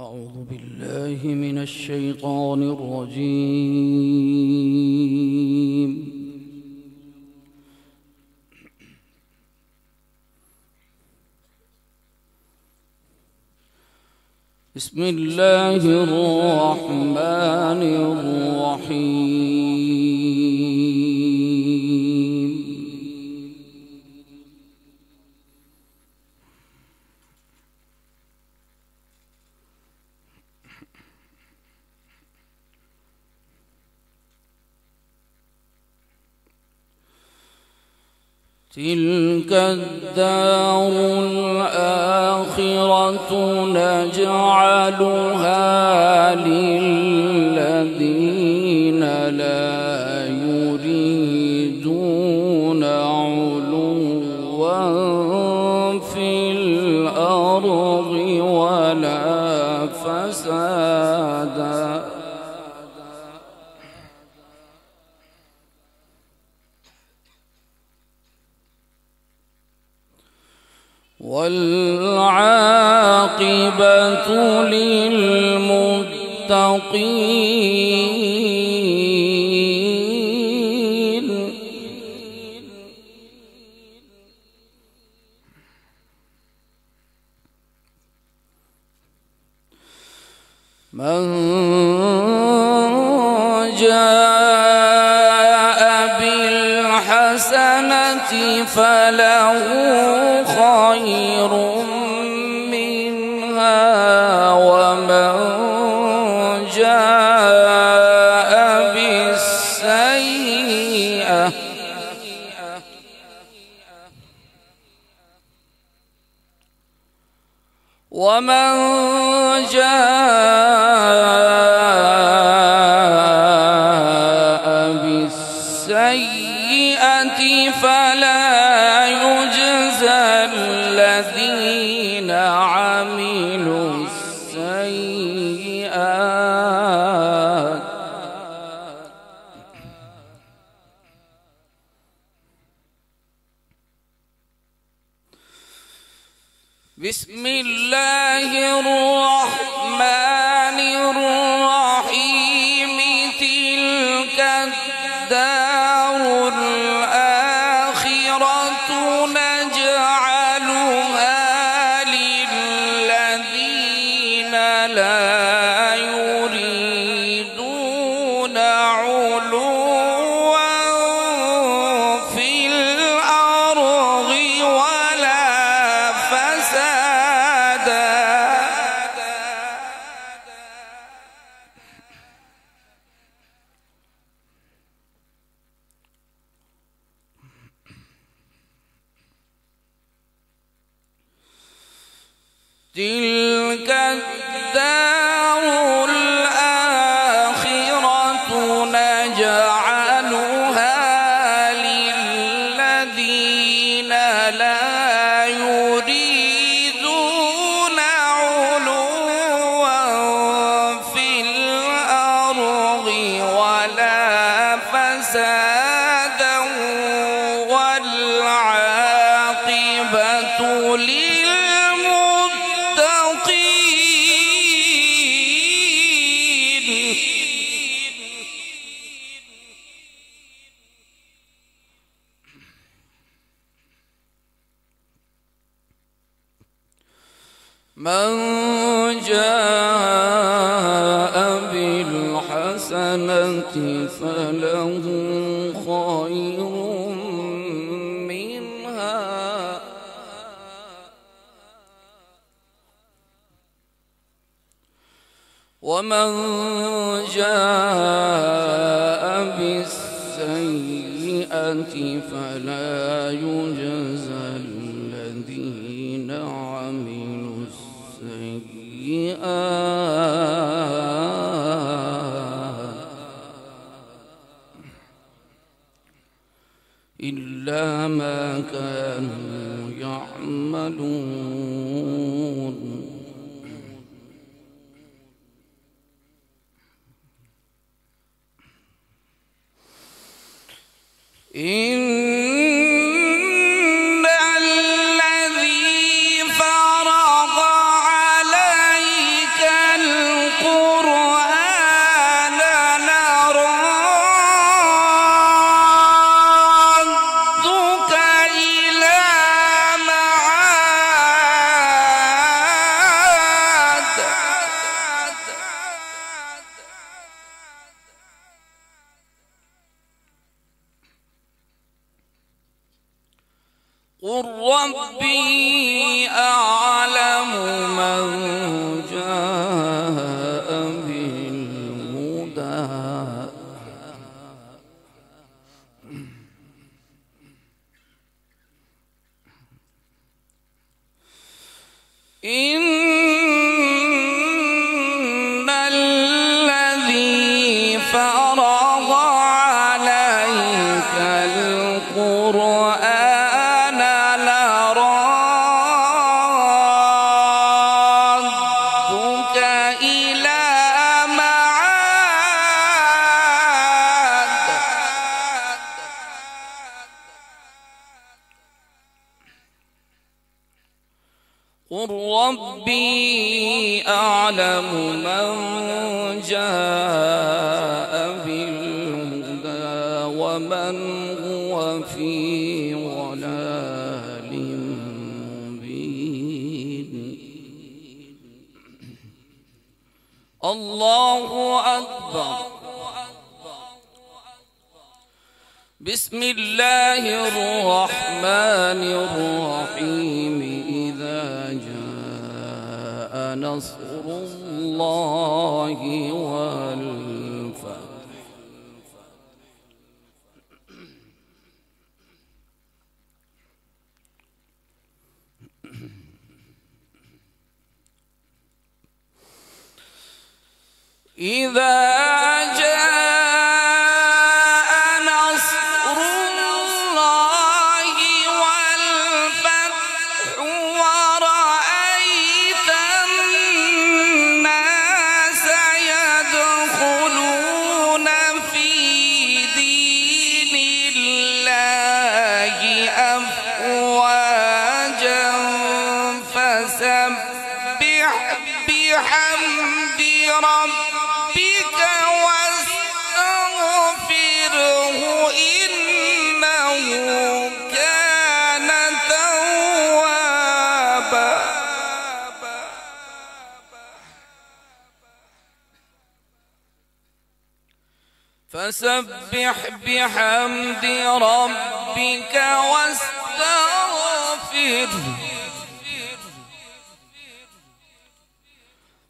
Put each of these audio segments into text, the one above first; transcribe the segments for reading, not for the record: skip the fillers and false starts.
أعوذ بالله من الشيطان الرجيم. بسم الله الرحمن الرحيم. تلك الدار الآخرة نجعلها للذين لا يريدون علوا في الأرض ولا فسادا والعاقبة للمتقين. من جاء بالحسنة فله خير منها ومن جاء بالسيئة فلا يجزى الذين عملوا السيئات بسم الله الرحمن الرحيم. تلك الدار الآخرة نجعلها للذين لا يريدون علوا في الأرض ولا فسادا تلك الدار الآخرة نجعلها للذين لا يريدون علوا في الأرض ولا فسادا والعاقبة من جاء بالحسنة فله خير منها ومن جاء بالسيئة فلا يجزى الذين عملوا إلا ما كانوا يعملون. إن الذي فرض عليك قل ربي أعلم من جاء بالهدى إن الذي فرض عليك القرآن لرادك إلى معاد قل ربي أعلم من جاء بالهدى ومن هو في ضلال مبين. الله أكبر. بسم الله الرحمن الرحيم. إذا جاء نصر الله والفتح إذا جاء نصر الله والفتح ورأيت الناس يدخلون في دين الله أفواجا فسبح بحمد ربك واستغفره إنه كان توابا. فسبح بحمد ربك واستغفره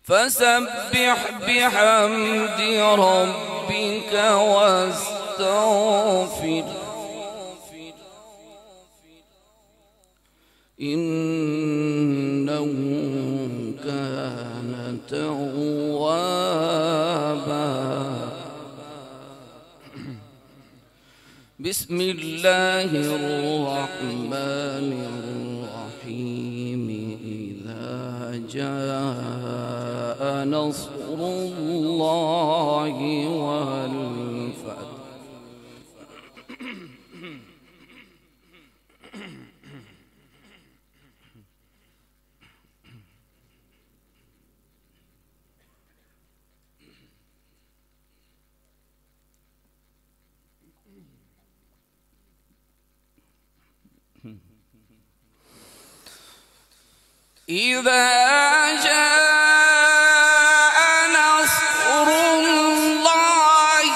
فسبح بحمد ربك واستغفره إنه كان توابا. بسم الله الرحمن الرحيم. إذا جاء نصر الله والفتح إذا جاء نصر الله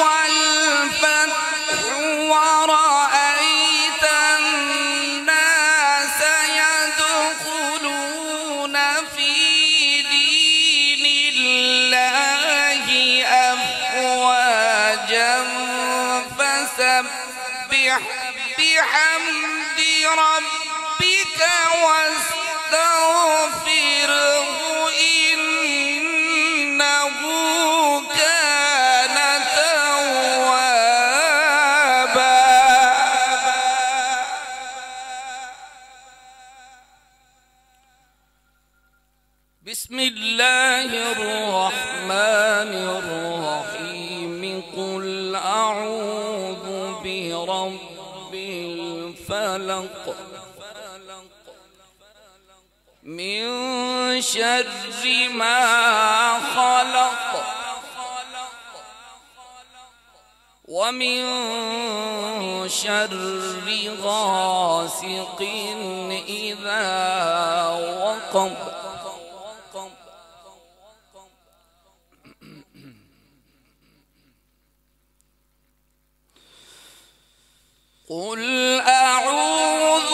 والفتح ورأيت الناس يدخلون في دين الله أفواجا فسبح بحمد ربك واستغفره إنه كان توابا. بسم الله الرحمن الرحيم. قل أعوذ برب الفلق من شر ما خلق ومن شر غاسق إذا وقب قل أعوذ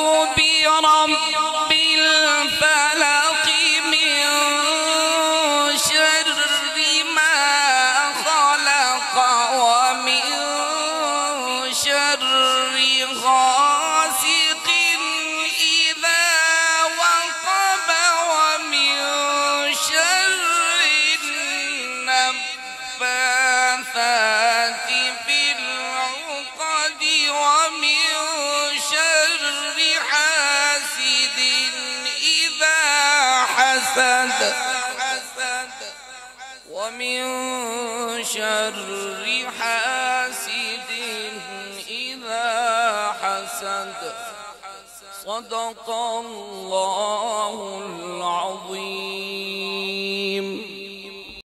ومن شر حاسد إذا حسد. صدق الله